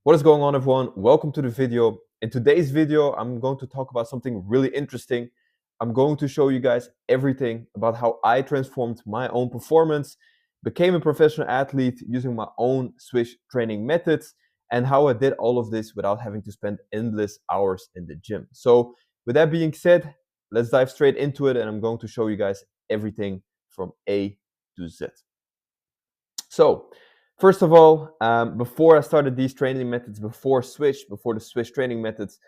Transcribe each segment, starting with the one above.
What is going on, everyone? Welcome to the video. In today's video, I'm going to talk about something really interesting. I'm going to show you guys everything about how I transformed my own performance, became a professional athlete using my own Swiss training methods, and how I did all of this without having to spend endless hours in the gym. So with that being said, let's dive straight into it, and I'm going to show you guys everything from A to Z. So, first of all, before I started these training methods, before the Swiss training methods,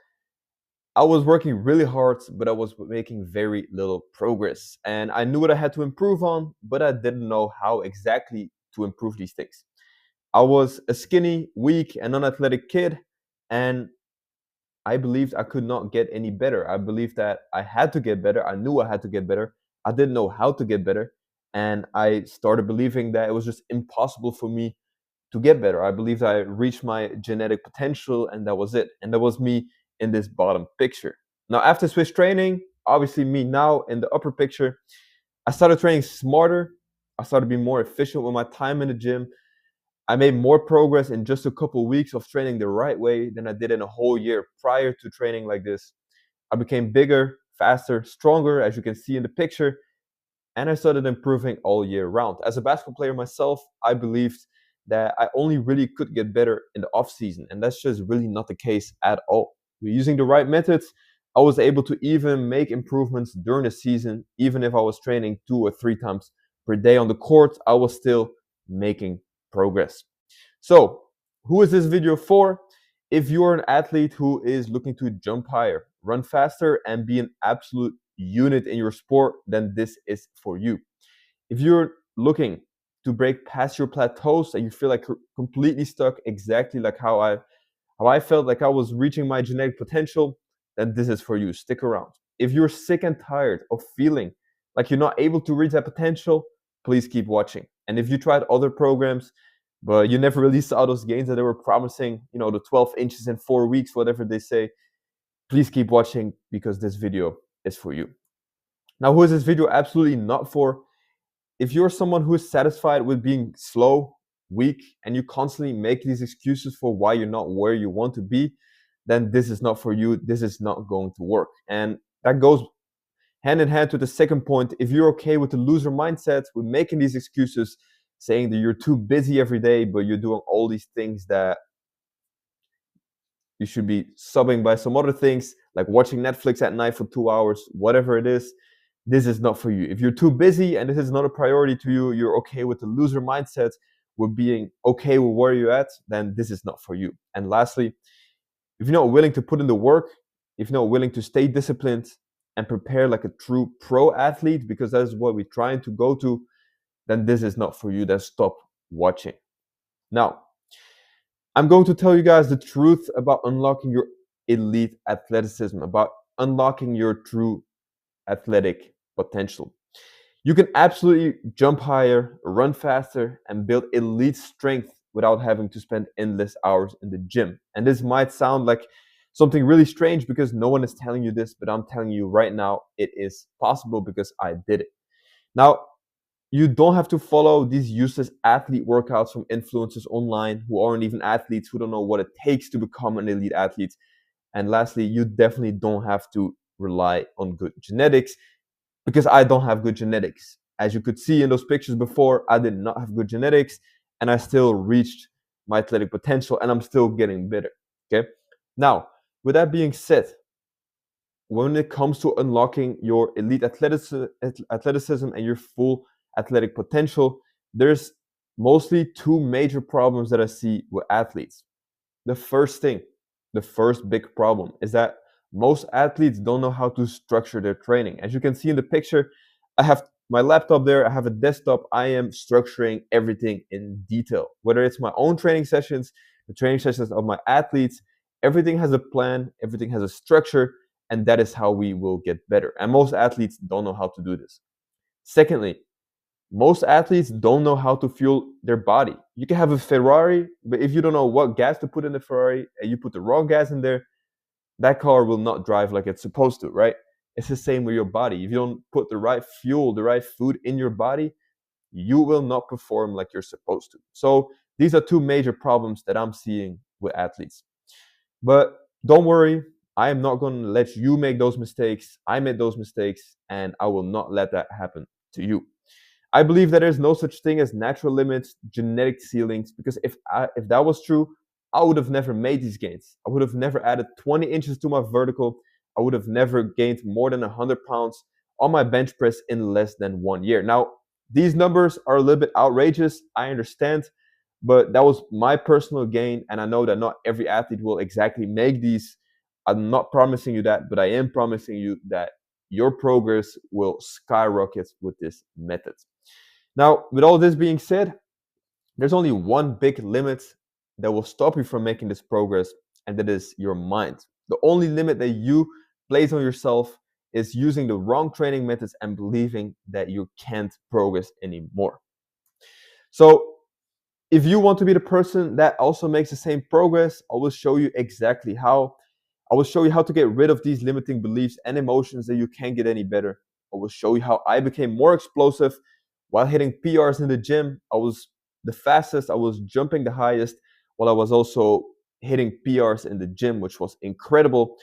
I was working really hard, but I was making very little progress. And I knew what I had to improve on, but I didn't know how exactly to improve these things. I was a skinny, weak, and non-athletic kid, and I believed I could not get any better. I believed that I had to get better. I knew I had to get better. I didn't know how to get better. And I started believing that it was just impossible for me to get better. I believed I reached my genetic potential and that was it. And that was me in this bottom picture. Now, after Swiss training, obviously me now in the upper picture, I started training smarter. I started being more efficient with my time in the gym. I made more progress in just a couple of weeks of training the right way than I did in a whole year prior to training like this. I became bigger, faster, stronger, as you can see in the picture, and I started improving all year round. As a basketball player myself, I believed that I only really could get better in the off season, and that's just really not the case at all. Using the right methods, I was able to even make improvements during the season. Even if I was training 2 or 3 times per day on the court, I was still making progress. So, who is this video for? If you're an athlete who is looking to jump higher, run faster, and be an absolute unit in your sport, then this is for you. If you're looking to break past your plateaus and you feel like you're completely stuck, exactly like how I felt like I was reaching my genetic potential, then this is for you. Stick around. If you're sick and tired of feeling like you're not able to reach that potential, please keep watching. And if you tried other programs, but you never really saw those gains that they were promising, the 12 inches in 4 weeks, whatever they say, please keep watching because this video is for you. Now, who is this video absolutely not for? If you're someone who is satisfied with being slow, weak, and you constantly make these excuses for why you're not where you want to be, then this is not for you. This is not going to work. And that goes hand in hand to the second point. If you're okay with the loser mindset, with making these excuses, saying that you're too busy every day, but you're doing all these things that you should be subbing by some other things, like watching Netflix at night for 2 hours, whatever it is, this is not for you. If you're too busy and this is not a priority to you, you're okay with the loser mindset, with being okay with where you're at, then this is not for you. And lastly, if you're not willing to put in the work, if you're not willing to stay disciplined and prepare like a true pro athlete, because that is what we're trying to go to, then this is not for you. Then stop watching. Now, I'm going to tell you guys the truth about unlocking your elite athleticism, about unlocking your true athletic potential. You can absolutely jump higher, run faster, and build elite strength without having to spend endless hours in the gym. And this might sound like something really strange because no one is telling you this, but I'm telling you right now, it is possible because I did it. Now, you don't have to follow these useless athlete workouts from influencers online who aren't even athletes, who don't know what it takes to become an elite athlete. And lastly, you definitely don't have to rely on good genetics because I don't have good genetics. As you could see in those pictures before, I did not have good genetics and I still reached my athletic potential and I'm still getting better. Okay. Now, with that being said, when it comes to unlocking your elite athleticism and your full athletic potential, there's mostly two major problems that I see with athletes. The first thing, the first big problem is that most athletes don't know how to structure their training. As you can see in the picture, I have my laptop there, I have a desktop, I am structuring everything in detail. Whether it's my own training sessions, the training sessions of my athletes, everything has a plan, everything has a structure, and that is how we will get better. And most athletes don't know how to do this. Secondly, most athletes don't know how to fuel their body. You can have a Ferrari, but if you don't know what gas to put in the Ferrari and you put the wrong gas in there, that car will not drive like it's supposed to, right? It's the same with your body. If you don't put the right fuel, the right food in your body, you will not perform like you're supposed to. So these are two major problems that I'm seeing with athletes. But don't worry, I am not going to let you make those mistakes. I made those mistakes, and I will not let that happen to you. I believe that there's no such thing as natural limits, genetic ceilings, because if that was true, I would have never made these gains. I would have never added 20 inches to my vertical. I would have never gained more than 100 pounds on my bench press in less than 1 year. Now, these numbers are a little bit outrageous, I understand, but that was my personal gain, and I know that not every athlete will exactly make these. I'm not promising you that, but I am promising you that your progress will skyrocket with this method. Now, with all this being said, there's only one big limit that will stop you from making this progress, and that is your mind. The only limit that you place on yourself is using the wrong training methods and believing that you can't progress anymore. So, if you want to be the person that also makes the same progress, I will show you exactly how. I will show you how to get rid of these limiting beliefs and emotions that you can't get any better. I will show you how I became more explosive while hitting PRs in the gym. I was the fastest, I was jumping the highest, while I was also hitting PRs in the gym, which was incredible.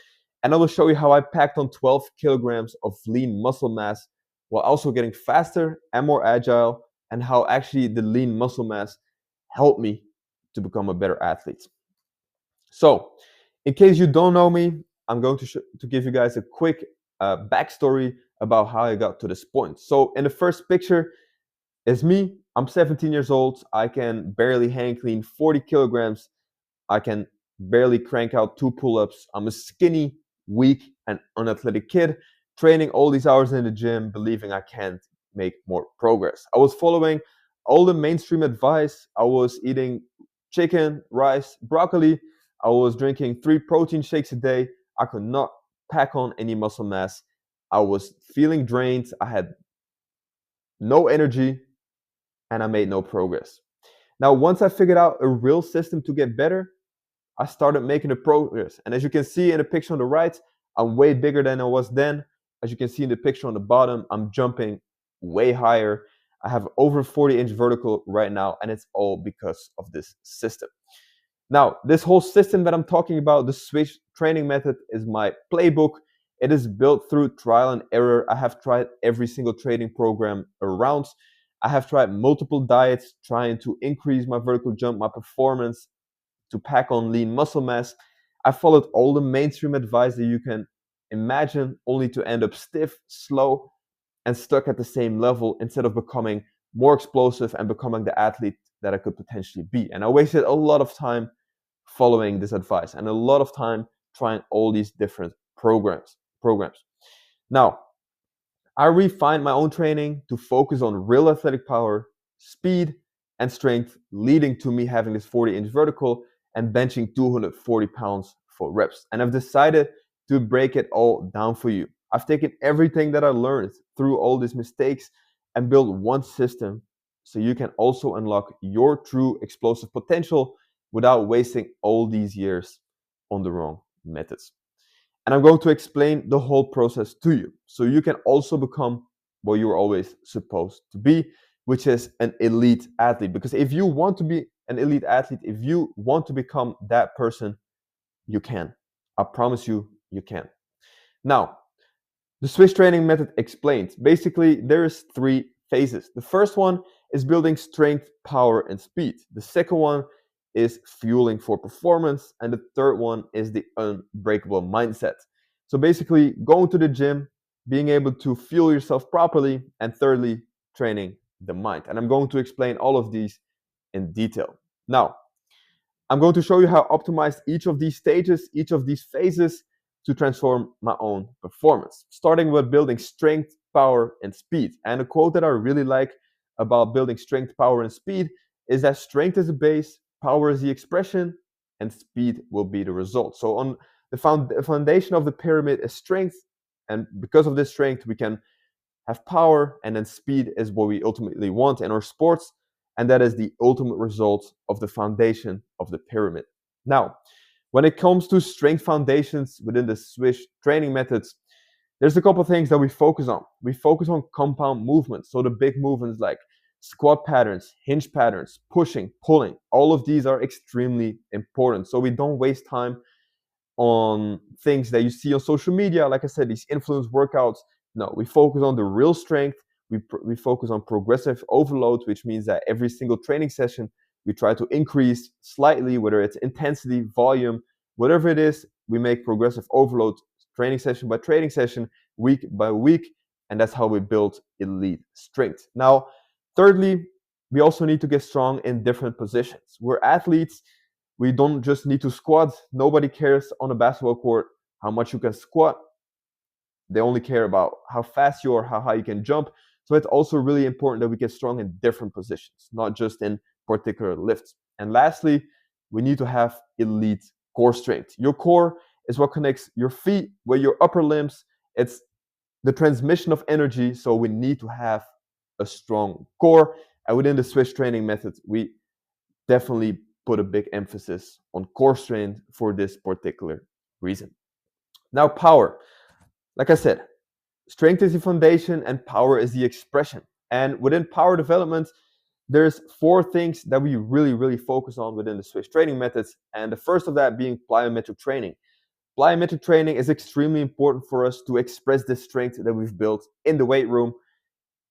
And I will show you how I packed on 12 kilograms of lean muscle mass while also getting faster and more agile, and how actually the lean muscle mass helped me to become a better athlete. So, in case you don't know me, I'm going to give you guys a quick backstory about how I got to this point. So, in the first picture is me. I'm 17 years old. I can barely hang clean 40 kilograms. I can barely crank out 2 pull-ups. I'm a skinny, weak, and unathletic kid training all these hours in the gym, believing I can't make more progress. I was following all the mainstream advice. I was eating chicken, rice, broccoli. I was drinking 3 protein shakes a day. I could not pack on any muscle mass. I was feeling drained. I had no energy, and I made no progress. Now, once I figured out a real system to get better, I started making the progress. And as you can see in the picture on the right, I'm way bigger than I was then. As you can see in the picture on the bottom, I'm jumping way higher. I have over 40-inch vertical right now, and it's all because of this system. Now, this whole system that I'm talking about, the Swish training method, is my playbook. It is built through trial and error. I have tried every single training program around. I have tried multiple diets trying to increase my vertical jump, my performance, to pack on lean muscle mass. I followed all the mainstream advice that you can imagine, only to end up stiff, slow, and stuck at the same level instead of becoming more explosive and becoming the athlete that I could potentially be. And I wasted a lot of time following this advice and a lot of time trying all these different programs. Now, I refined my own training to focus on real athletic power, speed, and strength, leading to me having this 40-inch vertical and benching 240 pounds for reps. And I've decided to break it all down for you. I've taken everything that I learned through all these mistakes and built one system so you can also unlock your true explosive potential without wasting all these years on the wrong methods. And I'm going to explain the whole process to you so you can also become what you were always supposed to be, which is an elite athlete. Because if you want to be an elite athlete, if you want to become that person, you can. I promise you, you can. Now, the Swish training method explained. Basically, there's 3 phases. The first one is building strength, power, and speed. The second one is fueling for performance. And the third one is the unbreakable mindset. So basically, going to the gym, being able to fuel yourself properly, and thirdly, training the mind. And I'm going to explain all of these in detail. Now, I'm going to show you how I optimized each of these stages, each of these phases to transform my own performance, starting with building strength, power, and speed. And a quote that I really like about building strength, power, and speed is that strength is the base, power is the expression, and speed will be the result. So on the foundation of the pyramid is strength, and because of this strength, we can have power, and then speed is what we ultimately want in our sports, and that is the ultimate result of the foundation of the pyramid. Now, when it comes to strength foundations within the Swish training methods, there's a couple of things that we focus on. We focus on compound movements, so the big movements like squat patterns, hinge patterns, pushing, pulling. All of these are extremely important. So we don't waste time on things that you see on social media. Like I said, these influence workouts. No, we focus on the real strength. We focus on progressive overload, which means that every single training session we try to increase slightly, whether it's intensity, volume, whatever it is. We make progressive overload training session by training session, week by week, and that's how we build elite strength. Now, thirdly, we also need to get strong in different positions. We're athletes. We don't just need to squat. Nobody cares on a basketball court how much you can squat. They only care about how fast you are, how high you can jump. So it's also really important that we get strong in different positions, not just in particular lifts. And lastly, we need to have elite core strength. Your core is what connects your feet with your upper limbs. It's the transmission of energy. So we need to have a strong core. And within the Swiss training method, we definitely put a big emphasis on core strength for this particular reason. Now, power. Like I said, strength is the foundation and power is the expression. And within power development, there's 4 things that we really focus on within the Swiss training methods. And the first of that being plyometric training. Plyometric training is extremely important for us to express the strength that we've built in the weight room.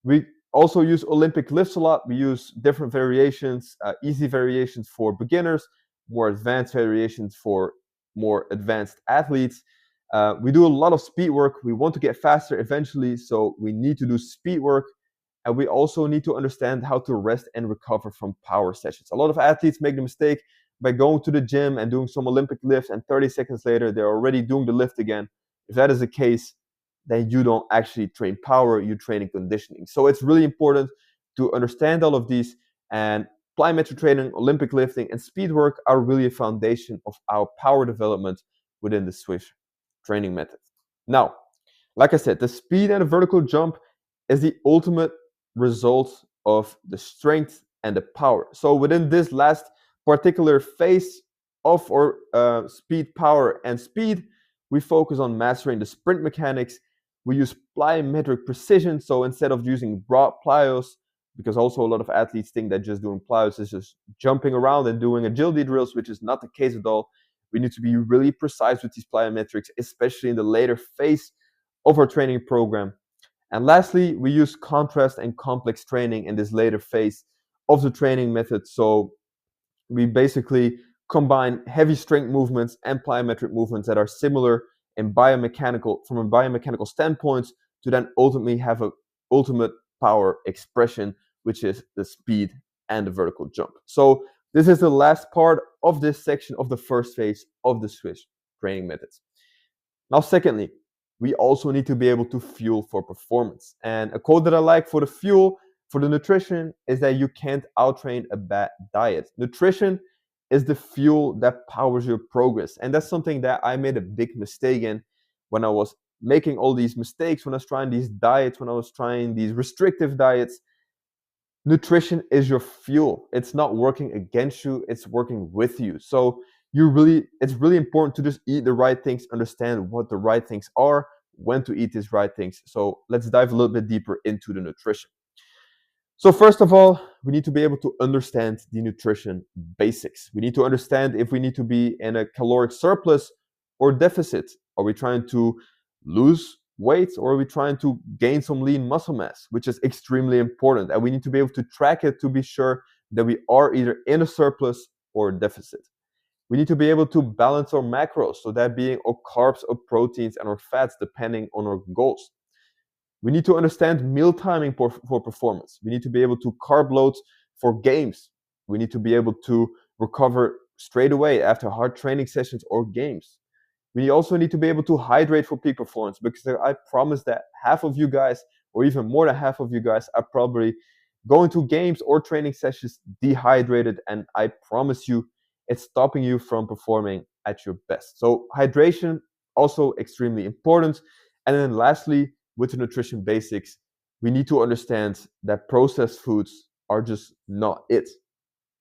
We also use Olympic lifts a lot. We use different variations, easy variations for beginners, more advanced variations for more advanced athletes. We do a lot of speed work. We want to get faster eventually, so we need to do speed work. And we also need to understand how to rest and recover from power sessions. A lot of athletes make the mistake by going to the gym and doing some Olympic lifts, and 30 seconds later, they're already doing the lift again. If that is the case, then you don't actually train power, you train conditioning. So it's really important to understand all of these, and plyometric training, Olympic lifting, and speed work are really a foundation of our power development within the Swiss training method. Now, like I said, the speed and the vertical jump is the ultimate result of the strength and the power. So within this last particular phase of our speed, power, and speed, we focus on mastering the sprint mechanics. We use plyometric precision. So instead of using broad plyos, because also a lot of athletes think that just doing plyos is just jumping around and doing agility drills, which is not the case at all. We need to be really precise with these plyometrics, especially in the later phase of our training program. And lastly, we use contrast and complex training in this later phase of the training method. So we basically combine heavy strength movements and plyometric movements that are similar in from a biomechanical standpoint, to then ultimately have an ultimate power expression, which is the speed and the vertical jump. So this is the last part of this section of the first phase of the Swiss training methods. Now, secondly, we also need to be able to fuel for performance. And a quote that I like for the fuel, for the nutrition, is that you can't outtrain a bad diet. Nutrition is the fuel that powers your progress. And that's something that I made a big mistake in when I was making all these mistakes, when I was trying these diets, when I was trying these restrictive diets. Nutrition is your fuel. It's not working against you, it's working with you. So it's really important to just eat the right things, understand what the right things are, when to eat these right things. So let's dive a little bit deeper into the nutrition. So first of all, we need to be able to understand the nutrition basics. We need to understand if we need to be in a caloric surplus or deficit. Are we trying to lose weight, or are we trying to gain some lean muscle mass, which is extremely important. And we need to be able to track it to be sure that we are either in a surplus or a deficit. We need to be able to balance our macros, so that being our carbs, our proteins, and our fats, depending on our goals. We need to understand meal timing for performance. We need to be able to carb load for games. We need to be able to recover straight away after hard training sessions or games. We also need to be able to hydrate for peak performance, because I promise that half of you guys, or even more than half of you guys, are probably going to games or training sessions dehydrated, and I promise you it's stopping you from performing at your best. So hydration, also extremely important. And then lastly, with the nutrition basics, we need to understand that processed foods are just not it.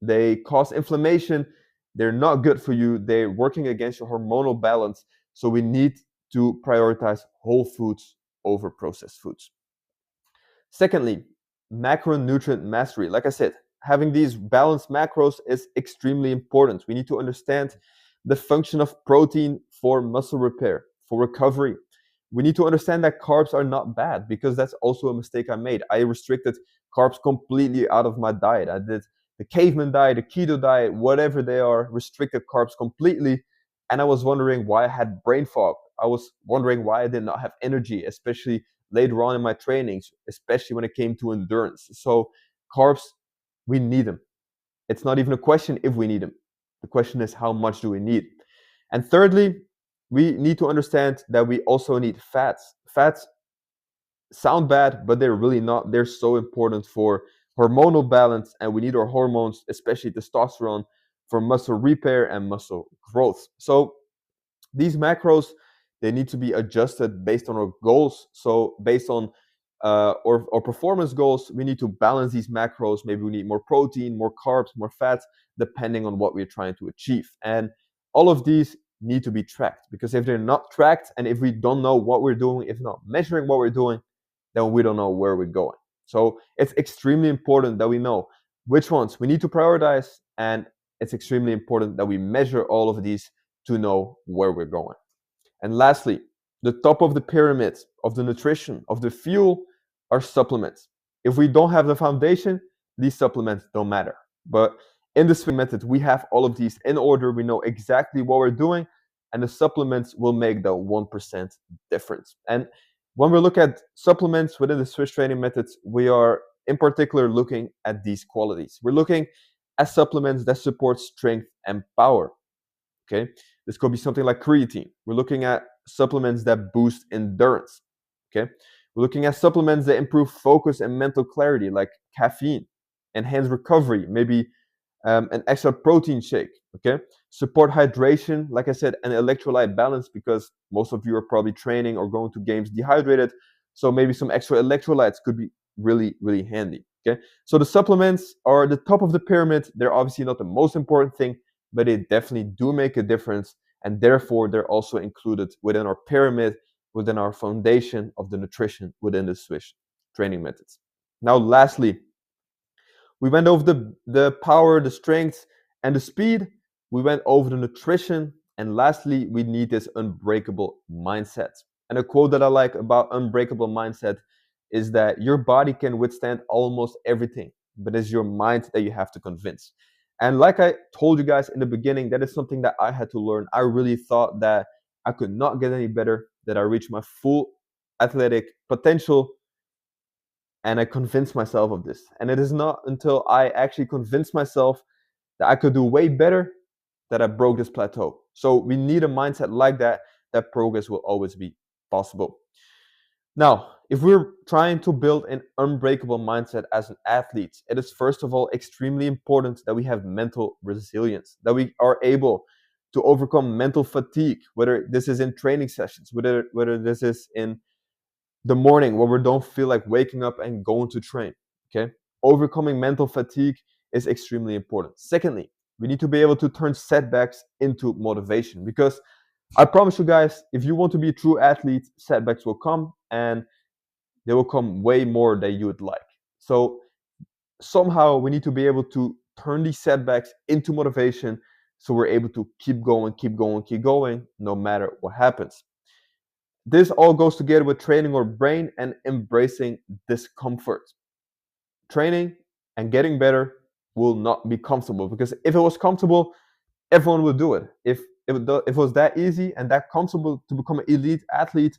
They cause inflammation. They're not good for you. They're working against your hormonal balance. So we need to prioritize whole foods over processed foods. Secondly, macronutrient mastery. Like I said, having these balanced macros is extremely important. We need to understand the function of protein for muscle repair, for recovery. We need to understand that carbs are not bad, because that's also a mistake I made. I restricted carbs completely out of my diet. I did the caveman diet, the keto diet, whatever they are, restricted carbs completely. And I was wondering why I had brain fog. I was wondering why I did not have energy, especially later on in my trainings, especially when it came to endurance. So carbs, we need them. It's not even a question if we need them. The question is, how much do we need? And thirdly, we need to understand that we also need fats. Fats sound bad, but they're really not. They're so important for hormonal balance, and we need our hormones, especially testosterone, for muscle repair and muscle growth. So these macros, they need to be adjusted based on our goals. So based on our performance goals, we need to balance these macros. Maybe we need more protein, more carbs, more fats, depending on what we're trying to achieve. And all of these need to be tracked, because if they're not tracked, and if we don't know what we're doing, if not measuring what we're doing, then we don't know where we're going. So it's extremely important that we know which ones we need to prioritize, and it's extremely important that we measure all of these to know where we're going. And lastly, the top of the pyramid of the nutrition, of the fuel, are supplements. If we don't have the foundation, these supplements don't matter. But in the swing method, we have all of these in order. We know exactly what we're doing, and the supplements will make the 1% difference. And when we look at supplements within the Swiss training methods, we are in particular looking at these qualities. We're looking at supplements that support strength and power. Okay, this could be something like creatine. We're looking at supplements that boost endurance. Okay, we're looking at supplements that improve focus and mental clarity, like caffeine, enhance recovery, maybe an extra protein shake. Okay, support hydration, like I said, and electrolyte balance, because most of you are probably training or going to games dehydrated. So maybe some extra electrolytes could be really, really handy. Okay, so the supplements are the top of the pyramid. They're obviously not the most important thing, but they definitely do make a difference, and therefore they're also included within our pyramid, within our foundation of the nutrition within the Swiss training methods. Now, lastly, we went over the power, the strength, and the speed. We went over the nutrition, and lastly, we need this unbreakable mindset. And a quote that I like about unbreakable mindset is that your body can withstand almost everything, but it's your mind that you have to convince. And like I told you guys in the beginning, that is something that I had to learn. I really thought that I could not get any better, that I reached my full athletic potential, and I convinced myself of this. And it is not until I actually convinced myself that I could do way better that I broke this plateau. So we need a mindset like that, that progress will always be possible. Now, if we're trying to build an unbreakable mindset as an athlete, it is first of all extremely important that we have mental resilience, that we are able to overcome mental fatigue, whether this is in training sessions, whether this is in the morning when we don't feel like waking up and going to train. Okay, overcoming mental fatigue is extremely important. Secondly, we need to be able to turn setbacks into motivation, because I promise you guys, if you want to be a true athlete, setbacks will come, and they will come way more than you would like. So somehow we need to be able to turn these setbacks into motivation, so we're able to keep going, keep going, keep going, no matter what happens. This all goes together with training our brain and embracing discomfort. Training and getting better will not be comfortable, because if it was comfortable, everyone would do it. If it was that easy and that comfortable to become an elite athlete,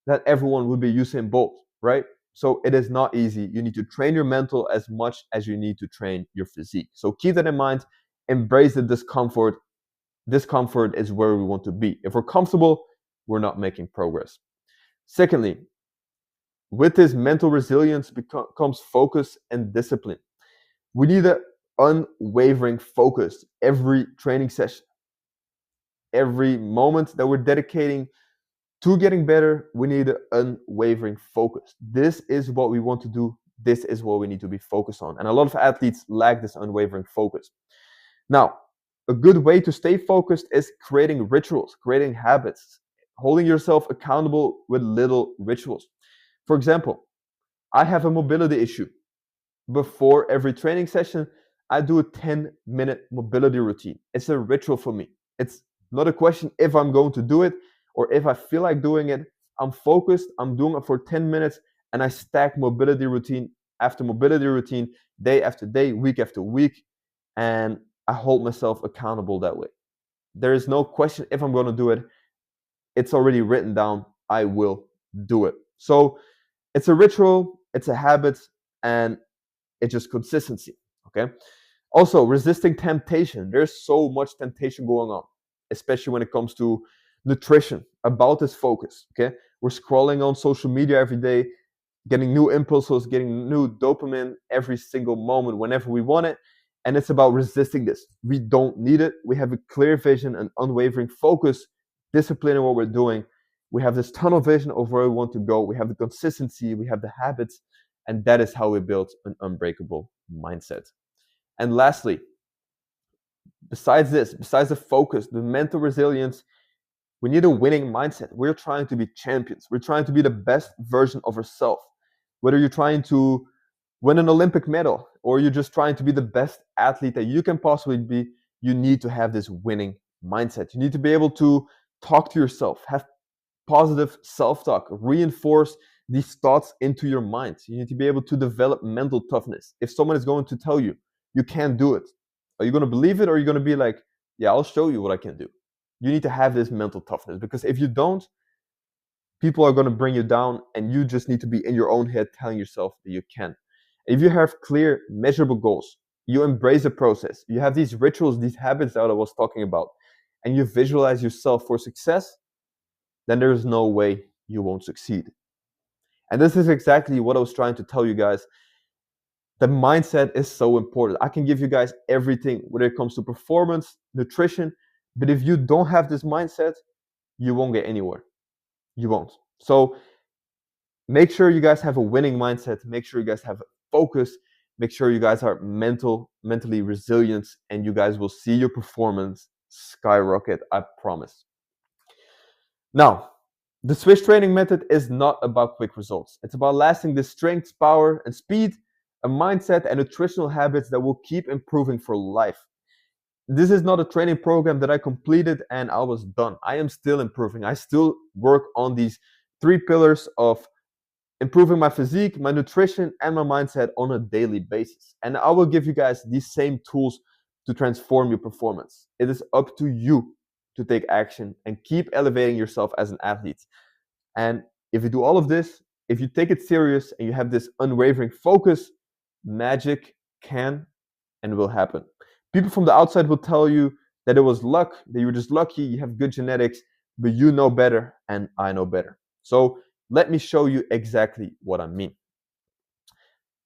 that everyone would be Usain Bolt, right? So it is not easy. You need to train your mental as much as you need to train your physique. So keep that in mind. Embrace the discomfort. Discomfort is where we want to be. If we're comfortable, we're not making progress. Secondly, with this mental resilience comes focus and discipline. We need an unwavering focus every training session, every moment that we're dedicating to getting better. We need an unwavering focus. This is what we want to do. This is what we need to be focused on. And a lot of athletes lack this unwavering focus. Now, a good way to stay focused is creating rituals, creating habits, holding yourself accountable with little rituals. For example, I have a mobility issue. before every training session, I do a 10-minute mobility routine. It's a ritual for me. It's not a question if I'm going to do it or if I feel like doing it. I'm focused, I'm doing it for 10 minutes, and I stack mobility routine after mobility routine, day after day, week after week, and I hold myself accountable that way. There is no question if I'm going to do it. It's already written down. I will do it. So it's a ritual, it's a habit, and it's just consistency. Okay. Also, resisting temptation. There's so much temptation going on, especially when it comes to nutrition. About this focus. Okay. We're scrolling on social media every day, getting new impulses, getting new dopamine every single moment whenever we want it. And it's about resisting this. We don't need it. We have a clear vision, an unwavering focus, discipline in what we're doing. We have this tunnel vision of where we want to go. We have the consistency, we have the habits, and that is how we build an unbreakable mindset. And lastly, besides this, besides the focus, the mental resilience, we need a winning mindset. We're trying to be champions. We're trying to be the best version of ourselves. Whether you're trying to win an Olympic medal or you're just trying to be the best athlete that you can possibly be, you need to have this winning mindset. You need to be able to talk to yourself, have positive self-talk, reinforce these thoughts into your mind. You need to be able to develop mental toughness. If someone is going to tell you you can't do it, are you going to believe it, or are you going to be like, yeah, I'll show you what I can do? You need to have this mental toughness, because if you don't, people are going to bring you down, and you just need to be in your own head telling yourself that you can. If you have clear, measurable goals, you embrace the process, you have these rituals, these habits that I was talking about, and you visualize yourself for success, then there is no way you won't succeed. And this is exactly what I was trying to tell you guys. The mindset is so important. I can give you guys everything when it comes to performance, nutrition, but if you don't have this mindset, you won't get anywhere. You won't. So make sure you guys have a winning mindset. Make sure you guys have focus. Make sure you guys are mentally resilient, and you guys will see your performance skyrocket, I promise. Now, the Swiss training method is not about quick results. It's about lasting the strength, power, and speed, a mindset, and nutritional habits that will keep improving for life. This is not a training program that I completed and I was done. I am still improving. I still work on these 3 pillars of improving my physique, my nutrition, and my mindset on a daily basis. And I will give you guys these same tools to transform your performance. It is up to you to take action and keep elevating yourself as an athlete. And if you do all of this, if you take it serious and you have this unwavering focus, magic can and will happen. People from the outside will tell you that it was luck, that you were just lucky, you have good genetics, but you know better and I know better. So let me show you exactly what I mean.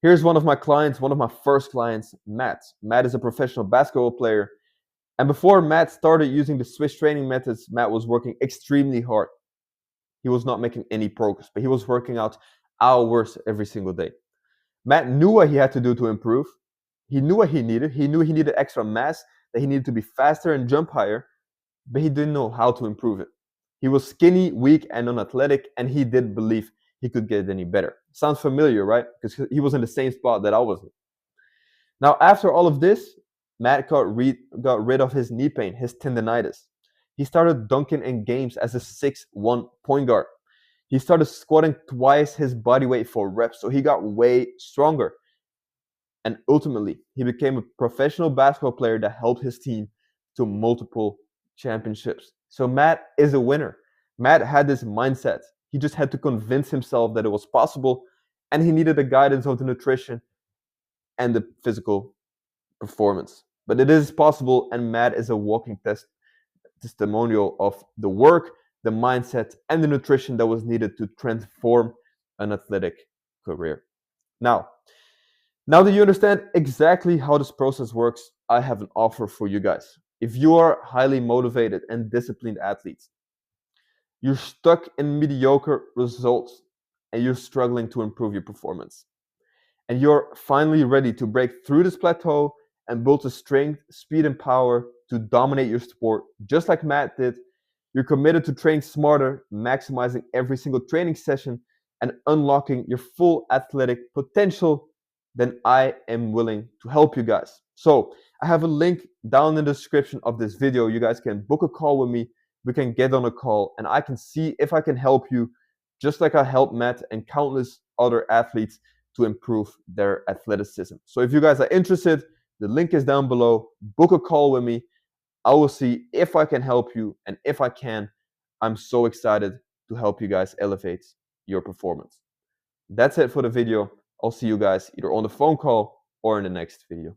Here's one of my clients, one of my first clients, Matt. Matt is a professional basketball player. And before Matt started using the Swiss training methods, Matt was working extremely hard. He was not making any progress, but he was working out hours every single day. Matt knew what he had to do to improve. He knew what he needed. He knew he needed extra mass, that he needed to be faster and jump higher, but he didn't know how to improve it. He was skinny, weak, and unathletic, and he didn't believe he could get any better. Sounds familiar, right? Because he was in the same spot that I was in. Now, after all of this, Matt got rid of his knee pain, his tendonitis. He started dunking in games as a 6'1" point guard. He started squatting twice his body weight for reps, so he got way stronger. And ultimately, he became a professional basketball player that helped his team to multiple championships. So Matt is a winner. Matt had this mindset. He just had to convince himself that it was possible, and he needed the guidance of the nutrition and the physical performance. But it is possible, and Matt is a walking testimonial of the work, the mindset, and the nutrition that was needed to transform an athletic career. Now that you understand exactly how this process works, I have an offer for you guys. If you are highly motivated and disciplined athletes, you're stuck in mediocre results and you're struggling to improve your performance, and you're finally ready to break through this plateau and build the strength, speed, and power to dominate your sport, just like Matt did, you're committed to training smarter, maximizing every single training session, and unlocking your full athletic potential, then I am willing to help you guys. So I have a link down in the description of this video. You guys can book a call with me. We can get on a call and I can see if I can help you, just like I helped Matt and countless other athletes to improve their athleticism. So if you guys are interested, the link is down below. Book a call with me. I will see if I can help you, and if I can, I'm so excited to help you guys elevate your performance. That's it for the video. I'll see you guys either on the phone call or in the next video.